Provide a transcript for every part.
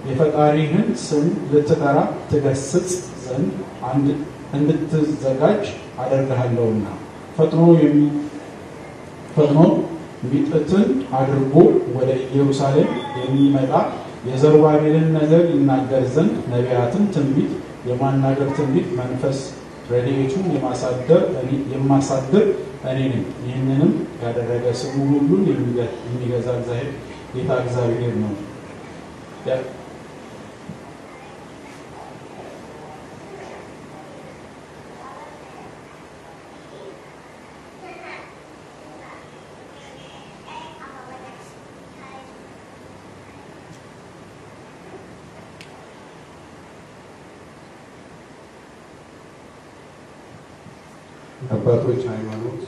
የፈጣሪህን ስም ልትጠራ ትገስጽ ዘንድ እንድትዘጋጅ አደርግሃለሁና ፈጥኖ ሚጥትን አድርጎ ወደ ኢየሩሳሌም የሚመጣ የዘሩባቤልን ነገር ይናገር ዘንድ ነቢያትን ትንቢት የማናገር ትንቢት መንፈስ ረድኤቱን የማሳድር እኔ ነኝ። ይህንንም ያደረገ ስሙ ሁሉን የሚገዛ ጌታ እግዚአብሔር ነው። አባቶች ሃይማኖት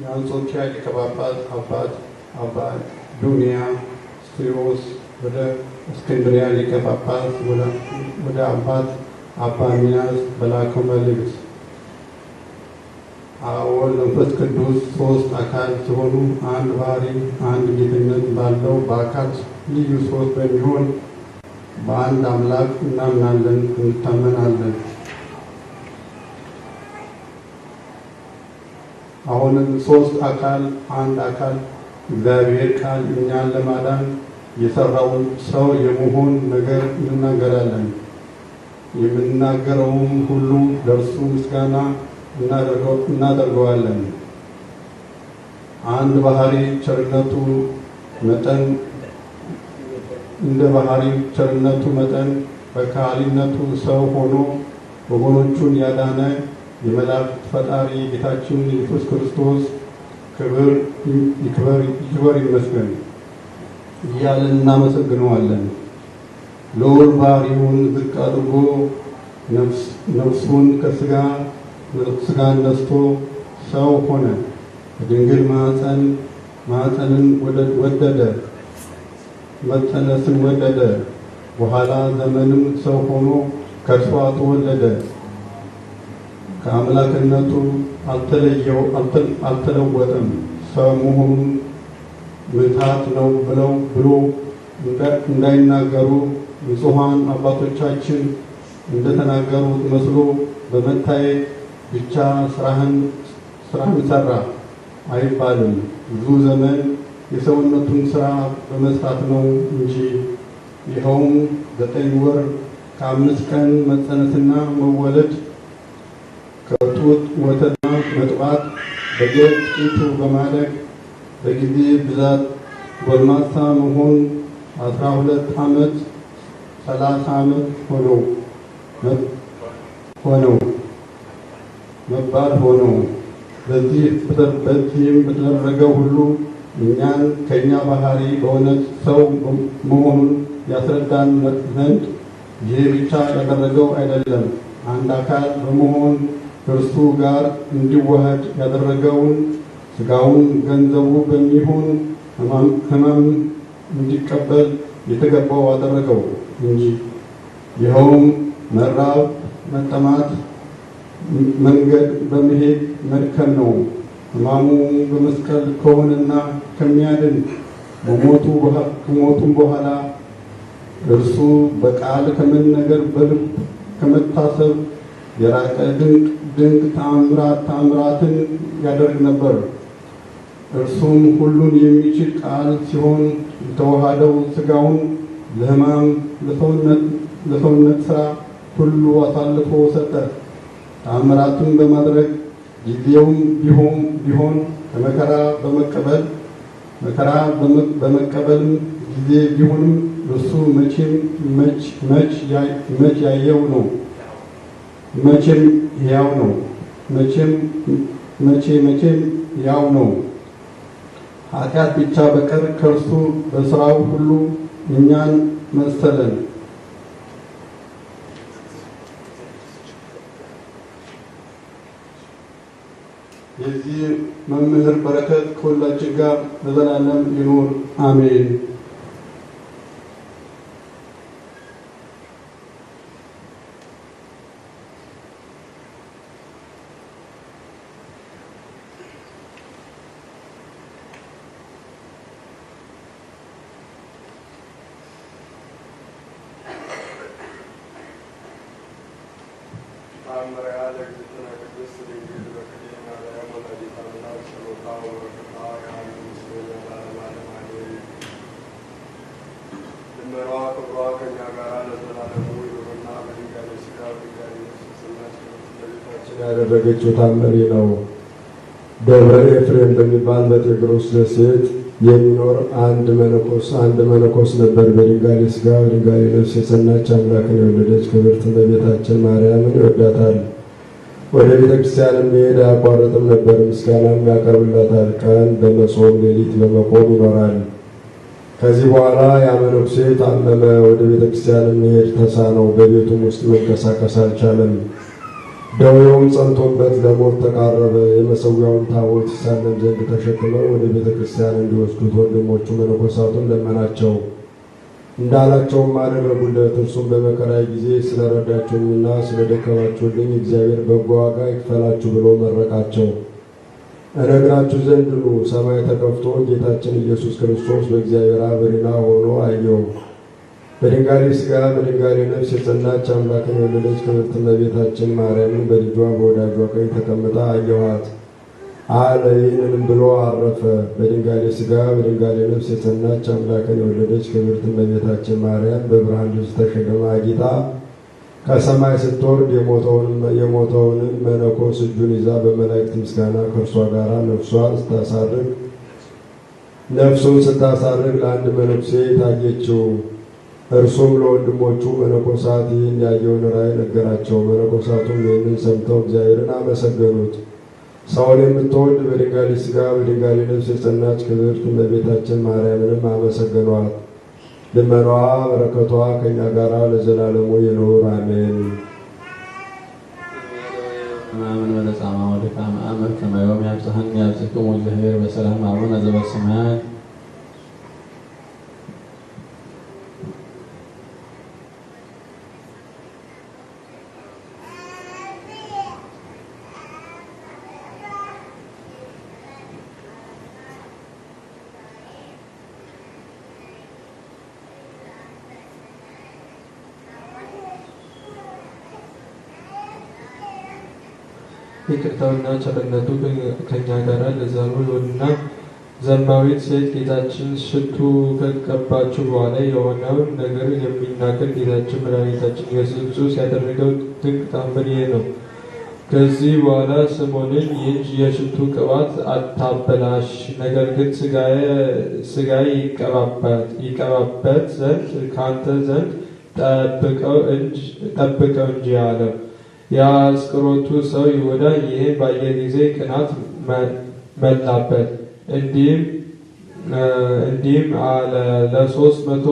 የአንጾኪያ ሊቀ ጳጳስ አባ ዱንያ ስጢሮስ ወደ እስክንድርያ ሊቀ ጳጳስ ወደ አባ ሚናስ በላከው መልእክት ወልድ መንፈስ ቅዱስ ሶስት አካል ሲሆኑ አንድ ባህሪ አንድ ጌትነት ባለው በአካል ልዩ ሶስት በሚሆን በአንድ አምላክ እናምናለን እንታመናለን። አሁንም ሶስት አካል አንድ አካል እግዚአብሔር ቃል እኛን ለማዳን የሰራውን ሰው የመሆን ነገር እንናገራለን። የምንናገረውም ሁሉ ለእርሱ ምስጋና እናደርገዋለን። አንድ ባህሪ ቸርነቱ መጠን እንደ ባህሪ ቸርነቱ መጠን በካህሊነቱ ሰው ሆኖ ወገኖቹን ያዳነ የመላእክት ፈጣሪ ጌታችን ኢየሱስ ክርስቶስ ይክበር ይመስገን እያለን እናመሰግነዋለን። ልዑል ባህሪውን ዝቅ አድርጎ ነፍሱን ከስጋን ነስቶ ሰው ሆነ። በድንግል ማኅፀንን ወደደ፣ መጸነስን ወደደ። በኋላ ዘመንም ሰው ሆኖ ከእርሷ ተወለደ። ከአምላክነቱ አልተለወጠም። ሰው መሆኑን ምትሃት ነው ብሎ እንዳይናገሩ ንጹሐን አባቶቻችን እንደተናገሩት መስሎ በመታየት ብቻ ስራህን ሰራ አይባልም። ብዙ ዘመን የሰውነቱን ስራ በመስራት ነው እንጂ። ይኸውም 9 ወር ከ5 ቀን መጸነስና መወለድ፣ ከጡት ወተትና መጥባት፣ በየጥቂቱ በማደግ በጊዜ ብዛት ጎልማሳ መሆን 12 ዓመት 30 ዓመት መባል ሆነው። በዚህም በተደረገው ሁሉ እኛን ከእኛ ባህሪ በእውነት ሰው መሆኑን ያስረዳን ዘንድ ይህ ብቻ ያደረገው አይደለም። አንድ አካል በመሆን ከእርሱ ጋር እንዲዋሃድ ያደረገውን ሥጋውን ገንዘቡ በሚሆን ሕማም እንዲቀበል የተገባው አደረገው እንጂ። ይኸውም መራብ፣ መጠማት፣ መንገድ በመሄድ መድከም ነው። ሕማሙ በመስቀል ከሆነና ከሚያድን ከሞቱም በኋላ እርሱ በቃል ከመነገር በልብ ከመታሰብ የራቀ ድንቅ ተአምራትን ያደርግ ነበር። እርሱም ሁሉን የሚችል ቃል ሲሆን የተዋሃደው ሥጋውን ለሕማም ለሰውነት ሥራ ሁሉ አሳልፎ ሰጠ። ተአምራቱን በማድረግ ጊዜውም ቢሆን ከመከራ በመቀበልም ጊዜ ቢሆንም እርሱ መቼም ያየው ነው። መቼም ያው ነው። መቼም ያው ነው። ኃጢአት ብቻ በቀር ከእርሱ በሥራው ሁሉ እኛን መሰለን። የዚህ መምህር በረከት ከሁላችን ጋር ለዘላለም ይኑር፣ አሜን። ያደረገችው ታምር ነው። ደብረ ኤፍሬም በሚባል በጤግሮስ ደሴት የሚኖር አንድ መነኮስ ነበር። በድንጋሌ ሥጋ በድንጋሌ ነፍስ የጸናች አምላክን የወለደች ክብርት እመቤታችን ማርያምን ይወዳታል። ወደ ቤተ ክርስቲያን መሄድ አያቋርጥም ነበር። ምስጋናም ያቀርብላታል። ቀን በመጾም ሌሊት በመቆም ይኖራል። ከዚህ በኋላ ያ መነኩሴ ታመመ። ወደ ቤተ ክርስቲያን መሄድ ተሳነው። በቤቱም ውስጥ መንቀሳቀስ አልቻለም። ደዌውም ጸንቶበት ለሞት ተቃረበ። የመሠዊያውን ታቦት ይሳለም ዘንድ ተሸክመው ወደ ቤተ ክርስቲያን እንዲወስዱት ወንድሞቹ መነኮሳቱን ለመናቸው። እንዳላቸውም አደረጉለት። እርሱም በመከራዬ ጊዜ ስለረዳችሁኝና ስለደከማችሁልኝ እግዚአብሔር በጎ ዋጋ ይክፈላችሁ ብሎ መረቃቸው። እነግራችሁ ዘንድ ኑ። ሰማይ ተከፍቶ ጌታችን ኢየሱስ ክርስቶስ በእግዚአብሔር አብ ሪና ሆኖ አየው። በድንጋሌ ሥጋ በድንጋሌ ነፍስ የጸናች አምላክን የወለደች ክብርት እመቤታችን ማርያምን በልጇ በወዳጇ ቀኝ ተቀምጣ አየኋት አለ። ይህንንም ብሎ አረፈ። በድንጋሌ ሥጋ በድንጋሌ ነፍስ የጸናች አምላክን የወለደች ክብርት እመቤታችን ማርያም በብርሃን ልብስ ተሸክማ አጊጣ ከሰማይ ስትወርድ የሞተውንም መነኮስ እጁን ይዛ በመላእክት ምስጋና ከእርሷ ጋር ነፍሱን ስታሳርግ ለአንድ መነኩሴ ታየችው። እርሱም ለወንድሞቹ መነኮሳት ይህን ያየውን ራእይ ነገራቸው። መነኮሳቱም ይህንን ሰምተው እግዚአብሔርን አመሰገኑት። ሰውን የምትወድ በድንጋሌ ሥጋ በድንጋሌ ነፍስ የጸናች ክብርት እመቤታችን ማርያምንም አመሰገኗት። ልመናዋ በረከቷ ከእኛ ጋር ለዘላለሙ ይኑር አሜን። ማመን ወለጻማ ወድካም አመር ከመዮም ያብጽሐን ያብጽሕክሙ እግዚአብሔር በሰላም አቡነ ዘበሰማያት ይቅርታውና ቸርነቱ ከኛ ጋር ለዘላለሙና ዘማዊት ሴት ጌታችን ሽቱ ከቀባችው በኋላ የሆነውን ነገር የሚናገር ጌታችን መድኃኒታችን ኢየሱስ ክርስቶስ ያደረገው ድንቅ ተአምር ይህ ነው። ከዚህ በኋላ ስምዖንን ይህች የሽቱ ቅባት አታበላሽ፣ ነገር ግን ሥጋዬ ይቀባበት ዘንድ ከአንተ ዘንድ ጠብቀው እንጂ አለው። የአስቆሮቱ ሰው ይሁዳ ይህን ባየ ጊዜ ቅናት መላበት፣ እንዲህም አለ፣ ለ300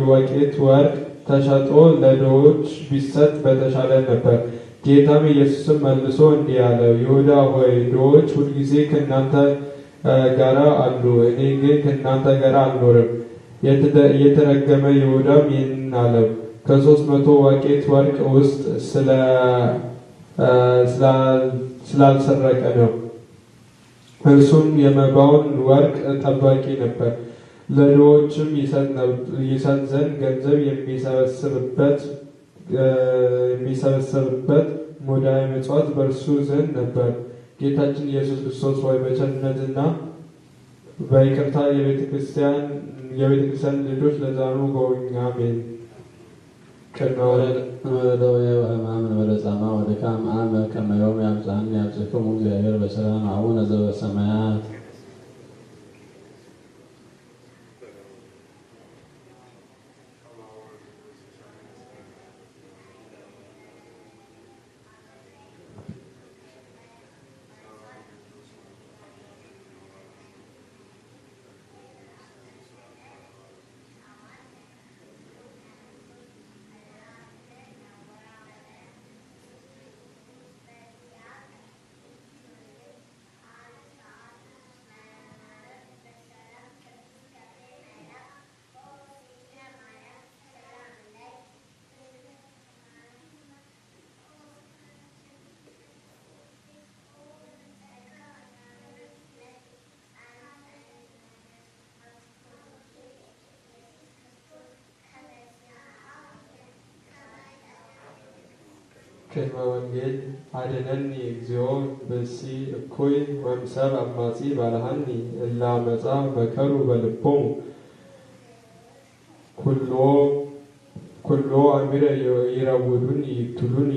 ወቄት ወርቅ ተሸጦ ለድሆች ቢሰጥ በተሻለ ነበር። ጌታም ኢየሱስም መልሶ እንዲህ አለው፣ ይሁዳ ሆይ ድሆች ሁልጊዜ ከእናንተ ጋር አሉ፣ እኔ ግን ከእናንተ ጋር አልኖርም። የተረገመ ይሁዳም ይህን አለው ከ300 ወቄት ወርቅ ውስጥ ስላልሰረቀ ነው። እርሱም የመባውን ወርቅ ጠባቂ ነበር። ለድሆችም ይሰጥ ዘንድ ገንዘብ የሚሰበሰብበት ሙዳየ ምጽዋት በእርሱ ዘንድ ነበር። ጌታችን ኢየሱስ ክርስቶስ ሆይ በቸርነትና በይቅርታ የቤተ ክርስቲያን ልጆች ለዘላለሙ ጎብኝ። አሜን። ወደዌ ወሕማምን ወለጻማ ወድካም አመ ከመ ዮም ያብጽሐን ያብጽሕክሙ እግዚአብሔር በሰላም አቡነ ዘበሰማያት ቅድመ ወንጌል አድነኒ እግዚኦ ብእሲ እኩይ ወእምሰብ አማጺ ባልሃኒ እለ አመፃ መከሩ በልቦሙ ኩሎ አሚረ ይረውዱኒ ይክቱሉኒ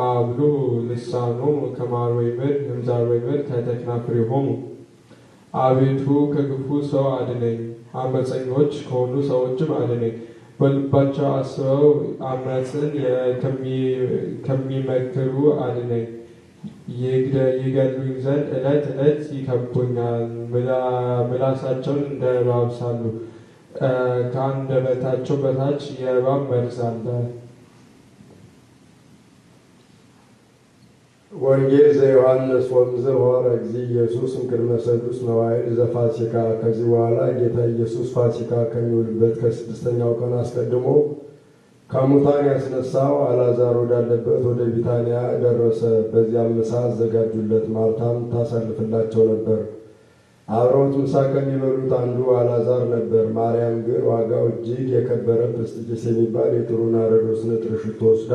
አብሉ ልሳኖሙ ከማር ወይመድ እምዛር ወይመድ ከተክናፍሬሆሙ። አቤቱ ከክፉ ሰው አድነኝ፣ አመፀኞች ከሆኑ ሰዎችም አድነኝ። በልባቸው አስበው አመፅን ከሚመክሩ አድነኝ። ይገድሉኝ ዘንድ ዕለት ዕለት ይከቡኛል፣ ምላሳቸውን እንደ እባብ ሳሉ ከአንደበታቸው በታች የእባብ መርዝ አለ። ወንጌል ዘዮሐንስ ወእምዝሖረ እግዚእ ኢየሱስ እምቅድመ ሰዱስ መዋዕል ዘፋሲካ። ከዚህ በኋላ ጌታ ኢየሱስ ፋሲካ ከሚውልበት ከስድስተኛው ቀን አስቀድሞ ከሙታን ያስነሳው አልዓዛር ወዳለበት ወደ ቢታንያ ደረሰ። በዚያም ምሳ አዘጋጁለት። ማርታም ታሳልፍላቸው ነበር። አብረውት ምሳ ከሚበሉት አንዱ አልዓዛር ነበር። ማርያም ግን ዋጋው እጅግ የከበረ ጵስጥቂስ የሚባል የጥሩ ናርዶስ ንጥር ሽቶ ወስዳ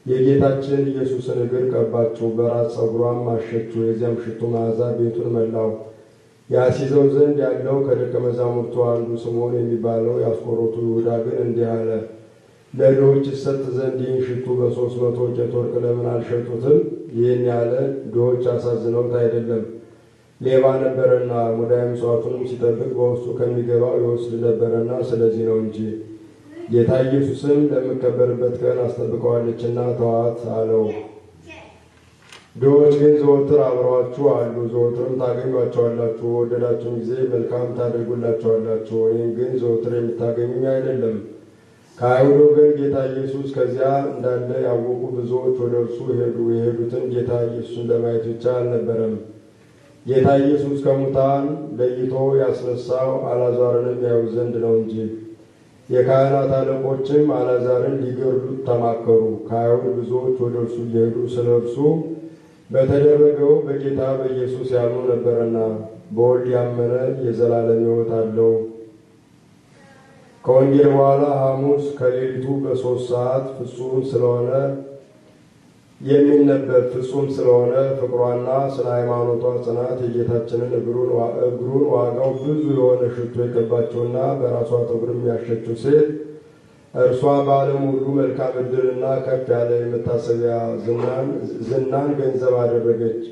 የጌታችን ኢየሱስን እግር ቀባችው፣ በራስ ፀጉሯም አሸችው። የዚያም ሽቱ መዓዛ ቤቱን መላው። ያስይዘው ዘንድ ያለው ከደቀ መዛሙርቱ አንዱ ስምዖን የሚባለው የአስቆሮቱ ይሁዳ ግን እንዲህ አለ፣ ለድሆች ይሰጥ ዘንድ ይህን ሽቱ በ300 ወቄት ወርቅ ለምን አልሸጡትም? ይህን ያለ ድሆች አሳዝነውት አይደለም፣ ሌባ ነበረና ሙዳየ ምጽዋቱንም ሲጠብቅ በውስጡ ከሚገባው ይወስድ ነበረና ስለዚህ ነው እንጂ። ጌታ ኢየሱስም ለምከበርበት ቀን አስጠብቀዋለችና ተዋት አለው። ድሆች ግን ዘወትር አብረዋችሁ አሉ፣ ዘወትርም ታገኟቸዋላችሁ። በወደዳችሁም ጊዜ መልካም ታደርጉላቸዋላችሁ። እኔም ግን ዘወትር የምታገኙኝ አይደለም። ከአይሁድ ወገን ጌታ ኢየሱስ ከዚያ እንዳለ ያወቁ ብዙዎች ወደ እርሱ ሄዱ። የሄዱትን ጌታ ኢየሱስን ለማየት ብቻ አልነበረም፣ ጌታ ኢየሱስ ከሙታን ለይቶ ያስነሳው አልዓዛርንም ያዩ ዘንድ ነው እንጂ። የካህናት አለቆችም አልዓዛርን ሊገድሉት ተማከሩ። ከአይሁድ ብዙዎች ወደ እርሱ እየሄዱ ስለ እርሱ በተደረገው በጌታ በኢየሱስ ያምኑ ነበርና፣ በወልድ ያመነ የዘላለም ሕይወት አለው። ከወንጌል በኋላ ሐሙስ ከሌሊቱ በ3 ሰዓት ፍጹም ስለሆነ ፍቅሯና ስለ ሃይማኖቷ ጽናት የጌታችንን እግሩን ዋጋው ብዙ የሆነ ሽቶ የቀባችውና በራሷ ጠጉርም ያሸችው ሴት እርሷ በዓለም ሁሉ መልካም ዕድልና ከፍ ያለ የመታሰቢያ ዝናን ገንዘብ አደረገች።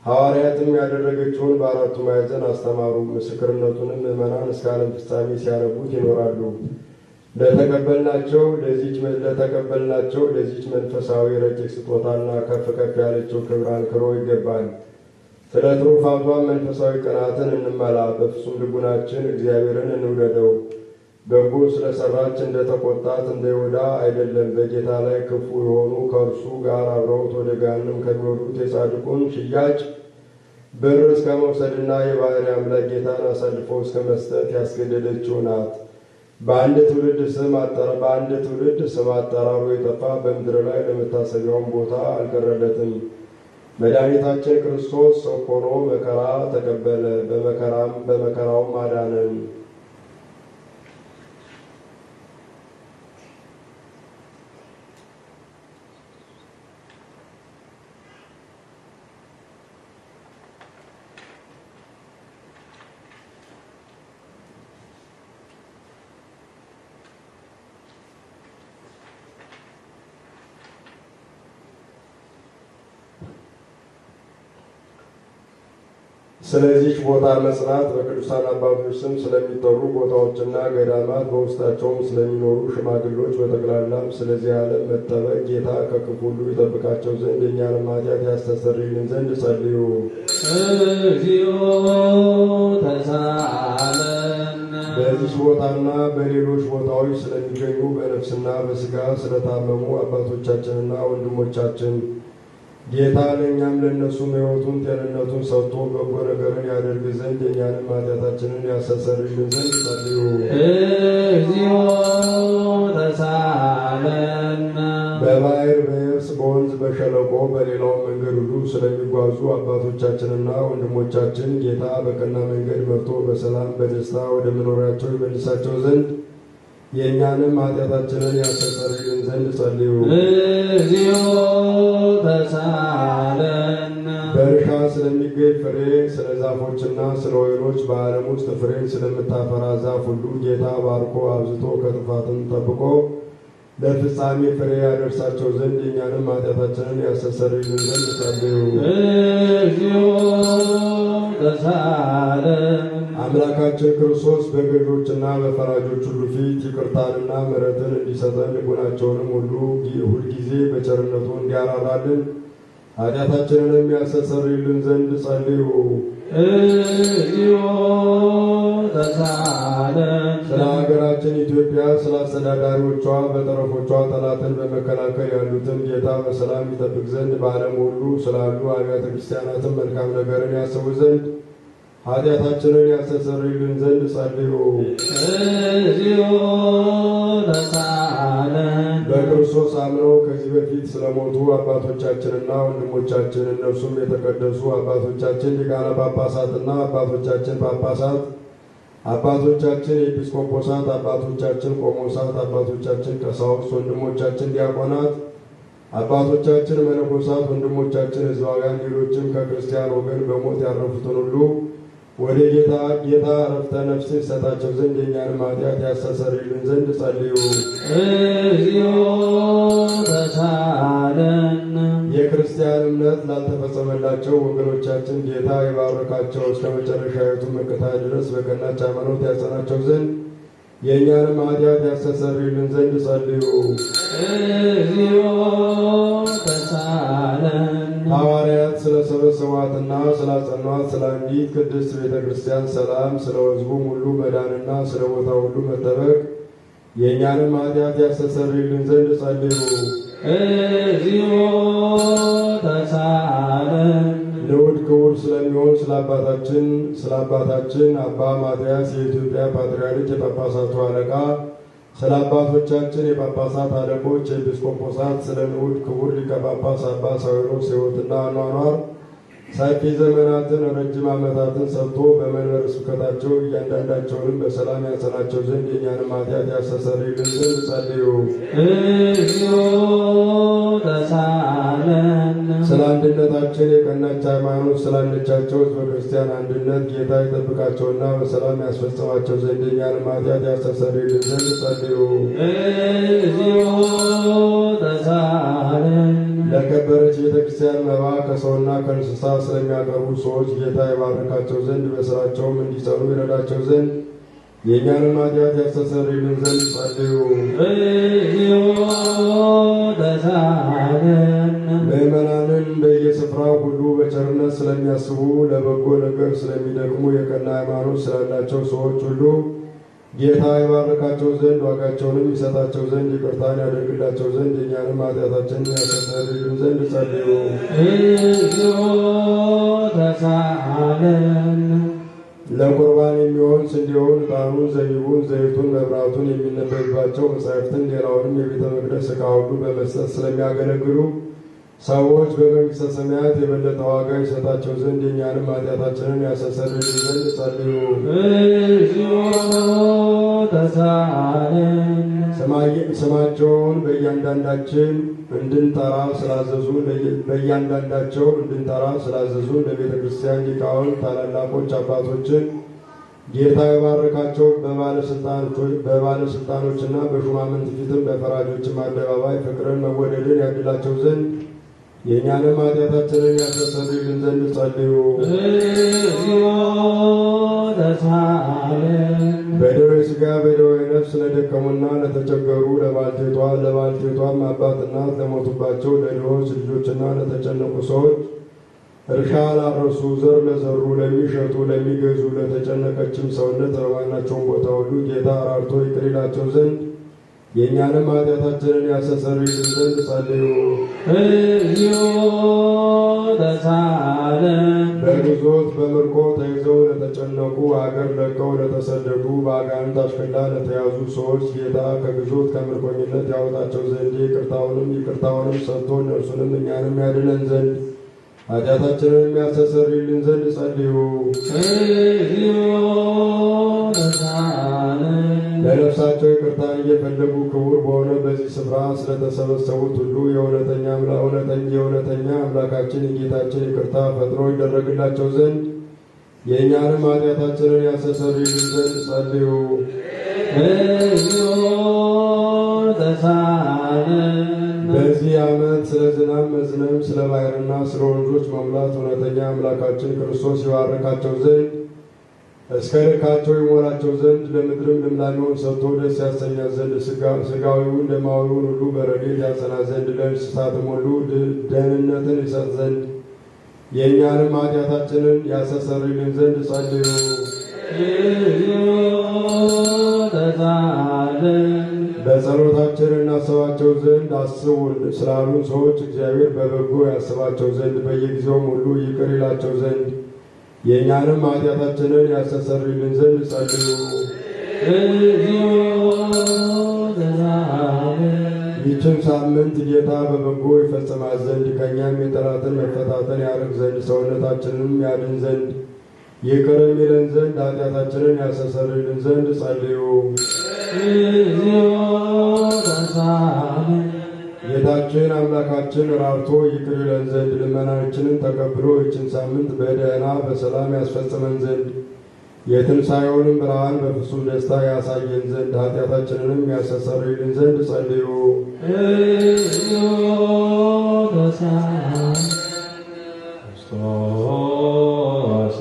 ሐዋርያትም ያደረገችውን በአራቱ ማዕዘን አስተማሩ። ምስክርነቱንም ምዕመናን እስከ ዓለም ፍጻሜ ሲያነቡት ይኖራሉ። ለተቀበልናቸው ለዚች መንፈሳዊ ረቂቅ ስጦታና ከፍ ከፍ ያለችው ክብር አንክሮ ይገባል። ስለ ትሩፋቷን መንፈሳዊ ቅናትን እንመላ። በፍጹም ልቡናችን እግዚአብሔርን እንውደደው። በጎ ስለሰራች እንደተቆጣት እንደ ይሁዳ አይደለም። በጌታ ላይ ክፉ የሆኑ ከእርሱ ጋር አብረውት ወደ ገሃነም ከሚወርዱት የጻድቁን ሽያጭ ብር እስከ መውሰድና የባሕርይ አምላክ ጌታን አሳልፎ እስከ መስጠት ያስገደደችው ናት። በአንድ ትውልድ ስም አጠራሩ የጠፋ በምድር ላይ ለመታሰቢያውን ቦታ አልቀረለትም። መድኃኒታችን ክርስቶስ ሰው ሆኖ መከራ ተቀበለ፣ በመከራውም አዳነን። ስለዚች ቦታ መጽናት በቅዱሳን አባቶች ስም ስለሚጠሩ ቦታዎችና ገዳማት በውስጣቸውም ስለሚኖሩ ሽማግሎች በጠቅላላም ስለዚህ ዓለም መጠበቅ ጌታ ከክፉ ሁሉ ይጠብቃቸው ዘንድ የእኛንም ኃጢአት ያስተሰርይልን ዘንድ ጸልዩ። እግዚኦ ተሳለን። በዚች ቦታና በሌሎች ቦታዎች ስለሚገኙ በነፍስና በሥጋ ስለታመሙ አባቶቻችንና ወንድሞቻችን ጌታ ለእኛም ለእነሱም ሕይወቱን ጤንነቱን ሰጥቶ በጎ ነገርን ያደርግ ዘንድ የእኛንም ኃጢአታችንን ያስተሰርይልን ዘንድ ጸልዩ። እግዚኦ ተሳለን። በባሕር በየብስ በወንዝ በሸለቆ በሌላው መንገድ ሁሉ ስለሚጓዙ አባቶቻችንና ወንድሞቻችን ጌታ በቀና መንገድ መርቶ በሰላም በደስታ ወደ መኖሪያቸው ይመልሳቸው ዘንድ የእኛንም ኃጢአታችንን ያስተሰርይልን ዘንድ ጸልዩ። እግዚኦ ተሳለን። በእርሻ ስለሚገኝ ፍሬ፣ ስለ ዛፎችና ስለ ወይኖች፣ በዓለም ውስጥ ፍሬን ስለምታፈራ ዛፍ ሁሉ ጌታ ባርኮ አብዝቶ ከጥፋትም ጠብቆ ለፍጻሜ ፍሬ ያደርሳቸው ዘንድ የእኛንም ኃጢአታችንን ያስተሰርይልን ዘንድ ጸልዩ። እግዚኦ ተሳለን። አምላካችን ክርስቶስ በገዦችና በፈራጆች ሁሉ ፊት ይቅርታንና ምሕረትን እንዲሰጠን ልቡናቸውንም ሁልጊዜ በቸርነቱ እንዲያራራልን ኃጢአታችንንም ያስተሰርይልን ዘንድ ጸልዩ። እግዚኦ ተሳለን። ስለ ሀገራችን ኢትዮጵያ፣ ስለ አስተዳዳሪዎቿ፣ በጠረፎቿ ጠላትን በመከላከል ያሉትን ጌታ በሰላም ይጠብቅ ዘንድ በዓለም ሁሉ ስላሉ አብያተ ክርስቲያናትን መልካም ነገርን ያስቡ ዘንድ ኃጢአታችንን ያስተሰርይልን ዘንድ ጸልዩ። እግዚኦ ተሳለን። በክርስቶስ አምነው ከዚህ በፊት ስለሞቱ አባቶቻችንና ወንድሞቻችን እነርሱም የተቀደሱ አባቶቻችን ሊቃነ ጳጳሳትና አባቶቻችን ጳጳሳት፣ አባቶቻችን ኤጲስቆጶሳት፣ አባቶቻችን ቆሞሳት፣ አባቶቻችን ቀሳውስት፣ ወንድሞቻችን ዲያቆናት፣ አባቶቻችን መነኮሳት፣ ወንድሞቻችን ሕዝባውያን፣ ሌሎችም ከክርስቲያን ወገን በሞት ያረፉትን ሁሉ ወደ ጌታ ዕረፍተ ነፍስን ይሰጣቸው ዘንድ የእኛንም ኃጢአት ያስተሰርይልን ዘንድ ጸልዩ። እግዚኦ ተሳለን። የክርስቲያን እምነት ላልተፈጸመላቸው ወገኖቻችን ጌታ የባረካቸው እስከ መጨረሻዊቱ መከታ ድረስ በቀናች ሃይማኖት ያጸናቸው ዘንድ የእኛንም ኃጢአት ያስተሰርይልን ዘንድ ጸልዩ። እግዚኦ ተሳለን። ሐዋርያት ስለሰበሰቧትና ስላጸኗት ስለ አንዲት ቅድስት ቤተ ክርስቲያን ሰላም፣ ስለ ሕዝቡም ሁሉ መዳንና ስለ ቦታ ሁሉ መጠበቅ የእኛንም ኃጢአት ያስተሰርይልን ዘንድ ጸልዩ። እግዚኦ ተሳለን። ልዑል ክቡር ስለሚሆን ስለ አባታችን አባ ማትያስ የኢትዮጵያ ፓትርያርክ የጳጳሳቱ አለቃ፣ ስለ አባቶቻችን የጳጳሳት አለቆች የኤጲስቆጶሳት፣ ስለ ልዑል ክቡር ሊቀ ጳጳስ አባ ሳዊሮስ ሕይወትና አኗኗር ሰፊ ዘመናትን ረጅም ዓመታትን ሰጥቶ በመንበረ ስብከታቸው እያንዳንዳቸውንም በሰላም ያጸናቸው ዘንድ የእኛንም ኃጢአት ያስተሰርይልን ዘንድ ጸልዩ። እግዚኦ ተሳለን። ስለ አንድነታችን የቀናች ሃይማኖት ስላለቻቸው ሕዝበ ክርስቲያን አንድነት ጌታ ይጠብቃቸውና በሰላም ያስፈጽማቸው ዘንድ የእኛንም ኃጢአት ያስተሰርይልን ዘንድ ጸልዩ። እግዚኦ ተሳለን። ለከበረች ቤተ ክርስቲያን መባ ከሰውና ከእንስሳ ስለሚያቀርቡ ሰዎች ጌታ ይባርካቸው ዘንድ በሥራቸውም እንዲጸኑ ይረዳቸው ዘንድ የእኛንም ኃጢአት ያስተሰርይልን ዘንድ ጸልዩ። እግዚኦ ተሳለን። ምእመናንን በየስፍራው ሁሉ በቸርነት ስለሚያስቡ ለበጎ ነገር ስለሚደክሙ የቀና ሃይማኖት ስላላቸው ሰዎች ሁሉ ጌታ ይባርካቸው ዘንድ ዋጋቸውንም ይሰጣቸው ዘንድ ይቅርታን ያደርግላቸው ዘንድ የእኛንም ኃጢአታችንን ያስተሰርይልን ዘንድ ጸልዩ። እግዚኦ ተሳለን። ለቁርባን የሚሆን ስንዴውን፣ ዕጣኑን፣ ዘቢቡን፣ ዘይቱን፣ መብራቱን የሚነበብባቸው መጻሕፍትን ሌላውንም የቤተ መቅደስ ዕቃ ሁሉ በመስጠት ስለሚያገለግሉ ሰዎች በመንግሥተ ሰማያት የበለጠ ዋጋ ይሰጣቸው ዘንድ የእኛንም ኃጢአታችንን ያስተሰርይልን ዘንድ ጸልዩ። እግዚኦ ተሳለን። ስማቸውን በእያንዳንዳቸው እንድንጠራ ስላዘዙን ለቤተ ክርስቲያን ሊቃውንት ታላላቆች አባቶችን ጌታ የባረካቸው በባለስልጣኖችና በሹማምንት ፊትም በፈራጆችም አደባባይ ፍቅርን መወደድን ያድላቸው ዘንድ የእኛንም ኃጢአታችንን ያስተሰርይልን ዘንድ ጸልዩ። እግዚኦ ተሳለን። በደዌ ሥጋ በደዌ ነፍስ ለደከሙና ለተቸገሩ ለባልቴቷም አባት እናት ለሞቱባቸው ለድሆች ልጆችና ለተጨነቁ ሰዎች እርሻ ላረሱ ዘር ለዘሩ ለሚሸጡ ለሚገዙ ለተጨነቀችም ሰውነት በማናቸውም ቦታ ሁሉ ጌታ አራርቶ ይቅር ይላቸው ዘንድ የእኛንም ኃጢአታችንን ያስተሰርይልን ዘንድ ጸልዩ። እግዚኦ ተሳለን። በግዞት በምርኮ ተይዘው ለተጨነቁ አገር ለቀው ለተሰደዱ በአጋንንት አሽከላ ለተያዙ ሰዎች ጌታ ከግዞት ከምርኮኝነት ያወጣቸው ዘንድ ይቅርታውንም ሰጥቶ እነርሱንም እኛንም ያድነን ዘንድ ኃጢአታችንን የሚያስተሰርይልን ዘንድ ጸልዩ። ለነፍሳቸው ይቅርታን እየፈለጉ ክቡር በሆነ በዚህ ስፍራ ስለተሰበሰቡት ሁሉ የእውነተኛ አምላካችን የጌታችን ይቅርታ ፈጥኖ ይደረግላቸው ዘንድ የእኛንም ኃጢአታችንን ያስተሰርይልን ዘንድ ጸልዩ። በዚህ ዓመት ስለ ዝናብ መዝነብ፣ ስለ ባሕርና ስለ ወንዞች መሙላት እውነተኛ አምላካችን ክርስቶስ ይባርካቸው ዘንድ እስከ ልካቸው ይሞላቸው ዘንድ ለምድርም ልምላሜውን ሰጥቶ ደስ ያሰኛት ዘንድ ሥጋዊውን ደማዊውን ሁሉ በረድኤት ያጸና ዘንድ ለእንስሳትም ሁሉ ደህንነትን ይሰጥ ዘንድ የእኛንም ኃጢአታችንን ያስተሰርይልን ዘንድ ጸልዩ። በጸሎታችን እናስባቸው ዘንድ አስቡን ስላሉን ሰዎች እግዚአብሔር በበጎ ያስባቸው ዘንድ በየጊዜውም ሁሉ ይቅር ይላቸው ዘንድ የእኛንም ኃጢአታችንን ያስተሰርይልን ዘንድ ጸልዩ። ይህችን ሳምንት ጌታ በበጎ ይፈጽማት ዘንድ ከእኛም የጠላትን መፈታተን ያርቅ ዘንድ ሰውነታችንንም ያድን ዘንድ ይቅር ይለን ዘንድ ኃጢአታችንን ያስተሰርይልን ዘንድ ጸልዩ። ጌታችን አምላካችን ራርቶ ይቅር ይለን ዘንድ ልመናችንን ተቀብሎ ይችን ሳምንት በደህና በሰላም ያስፈጽመን ዘንድ የትንሣኤውንም ብርሃን በፍጹም ደስታ ያሳየን ዘንድ ኃጢአታችንንም ያስተሰርይልን ዘንድ ጸልዩ። ክርስቶስ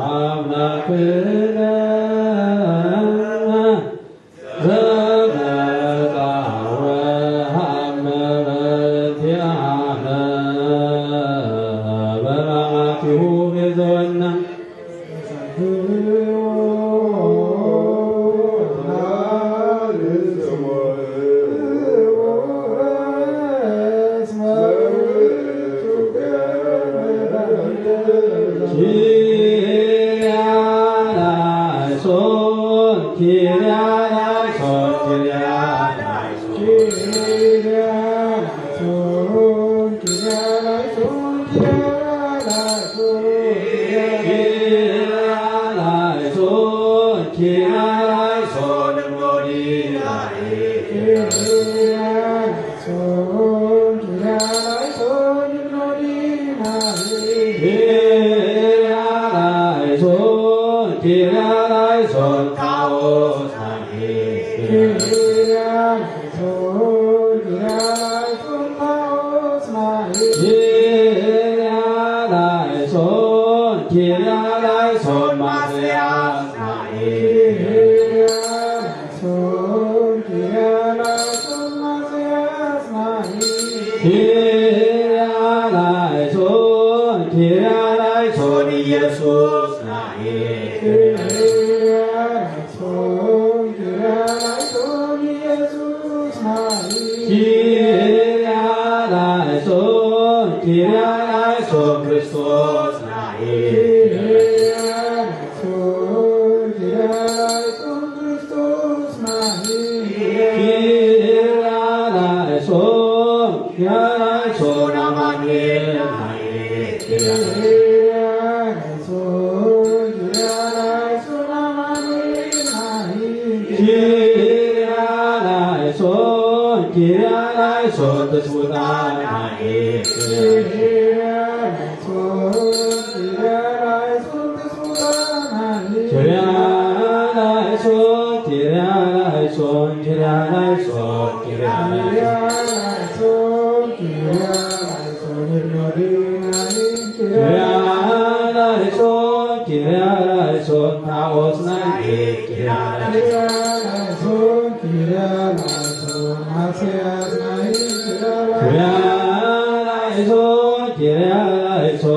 አምላክነ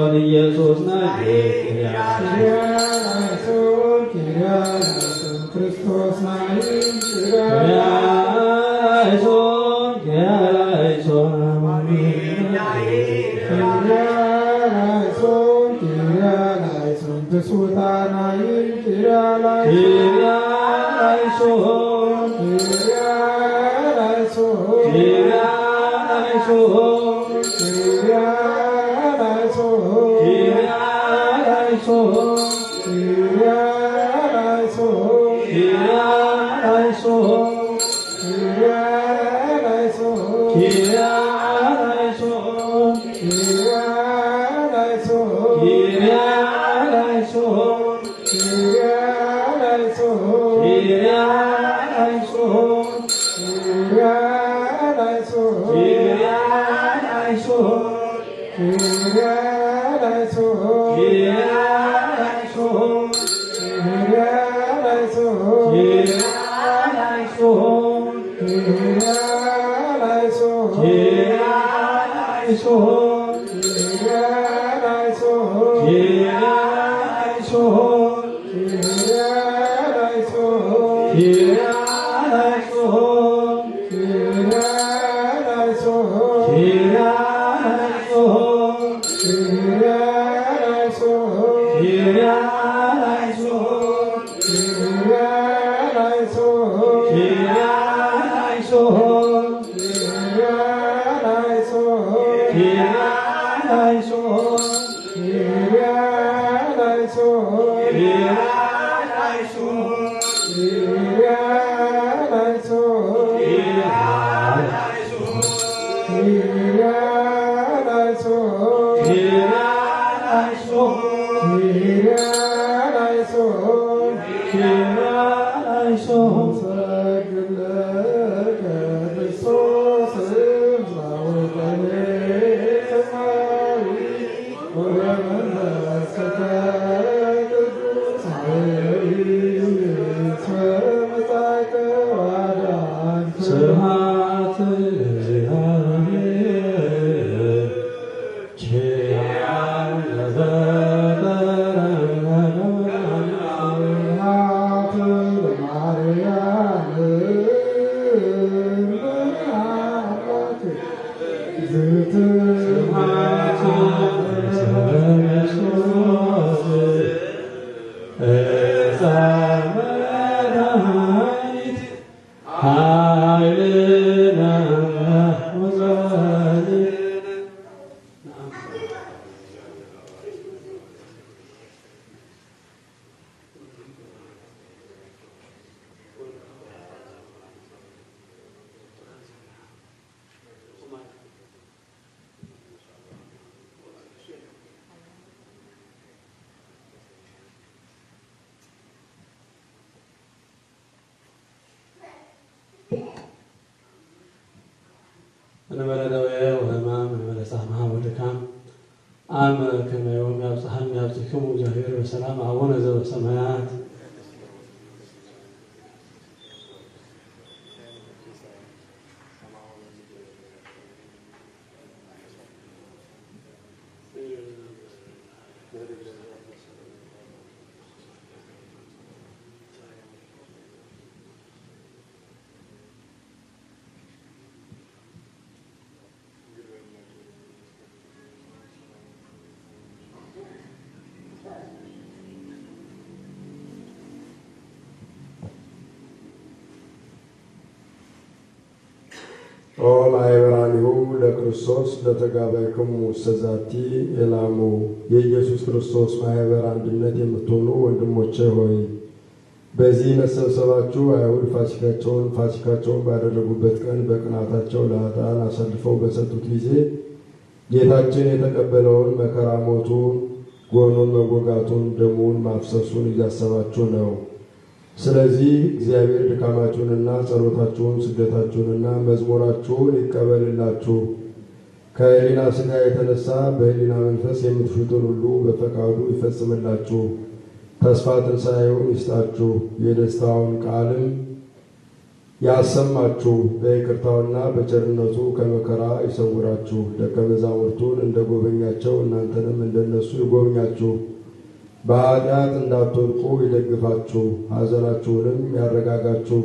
Kyrie እንበለ ደዌ ወሕማም እንበለ ጻማ ወድካም አመ ከመ ዮም ያብጽሐኒ ያብጽሕክሙ እግዚአብሔር በሰላም አቡነ ዘበሰማያት ኦ ማኅበራኒሁ ለክርስቶስ ለተጋባይክሙ ውስተ ዛቲ ኤላሙ የኢየሱስ ክርስቶስ ማኅበር አንድነት የምትሆኑ ወንድሞቼ ሆይ በዚህ መሰብሰባችሁ አይሁድ ፋሲካቸውን ባደረጉበት ቀን በቅናታቸው ለኃጥአን አሳልፈው በሰጡት ጊዜ ጌታችን የተቀበለውን መከራ ሞቱን፣ ጎኑን መወጋቱን፣ ደሙን ማፍሰሱን እያሰባችሁ ነው። ስለዚህ እግዚአብሔር ድካማችሁንና ጸሎታችሁን ስደታችሁንና መዝሙራችሁን ይቀበልላችሁ። ከሕሊና ሥጋ የተነሳ በሕሊና መንፈስ የምትሹትን ሁሉ በፈቃዱ ይፈጽምላችሁ። ተስፋ ትንሣኤውን ይስጣችሁ። የደስታውን ቃልም ያሰማችሁ። በይቅርታውና በቸርነቱ ከመከራ ይሰውራችሁ። ደቀ መዛሙርቱን እንደ ጎበኛቸው እናንተንም እንደነሱ ይጎብኛችሁ። በኃጢአት እንዳትወድቁ ይደግፋችሁ። ሐዘናችሁንም ያረጋጋችሁ።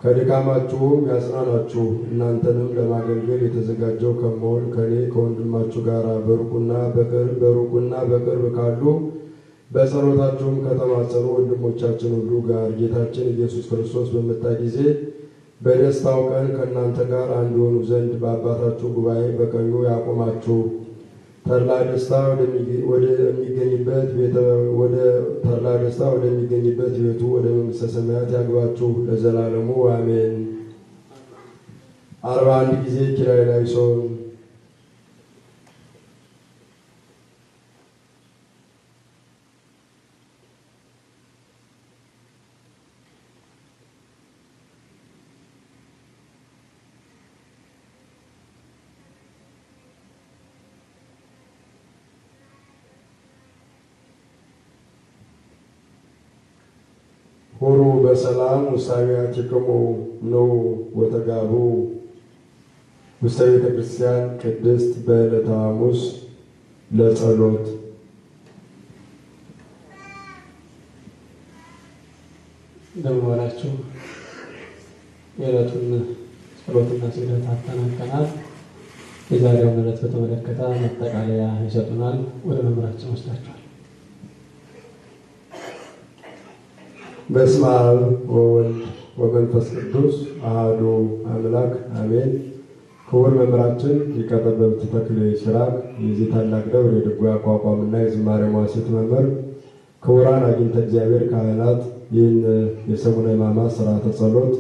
ከድካማችሁም ያጽናናችሁ። እናንተንም ለማገልገል የተዘጋጀው ከመሆን ከኔ ከወንድማችሁ ጋር በሩቁና በቅርብ ካሉ በጸሎታችሁም ከተማጸኑ ወንድሞቻችን ሁሉ ጋር ጌታችን ኢየሱስ ክርስቶስ በመጣ ጊዜ በደስታው ቀን ከእናንተ ጋር አንድ የሆኑ ዘንድ በአባታችሁ ጉባኤ በቀኙ ያቆማችሁ። ተድላ ደስታ ወደሚገኝበት ቤቱ ወደ መንግሥተ ሰማያት ያግባችሁ ለዘላለሙ አሜን። 41 ጊዜ ኪርያላይሶን። ሁሩ በሰላም ውሳኔያቲክሙ ነው ወተጋቡ ውስተ ቤተ ክርስቲያን ቅድስት በዕለተ ሐሙስ ለጸሎት። እንደምን ዋላችሁ። የዕለቱን ጸሎትና ስግደት አጠናቀናል። የዛሬውን ዕለት በተመለከተ ማጠቃለያ ይሰጡናል። ወደ መምህራችን ወስዳችኋል። በስመ አብ ወወልድ ወመንፈስ ቅዱስ አሐዱ አምላክ አሜን። ክቡር መምህራችን ሊቀ ጠበብት ተክሌ ሲራክ የዚህ ታላቅ ደብር የድጓ አቋቋምና የዝማሬ መዋሥዕት መምህር፣ ክቡራን አግኝተ እግዚአብሔር ካህናት፣ ይህን የሰሙነ ሕማማት ሥርዓተ ጸሎት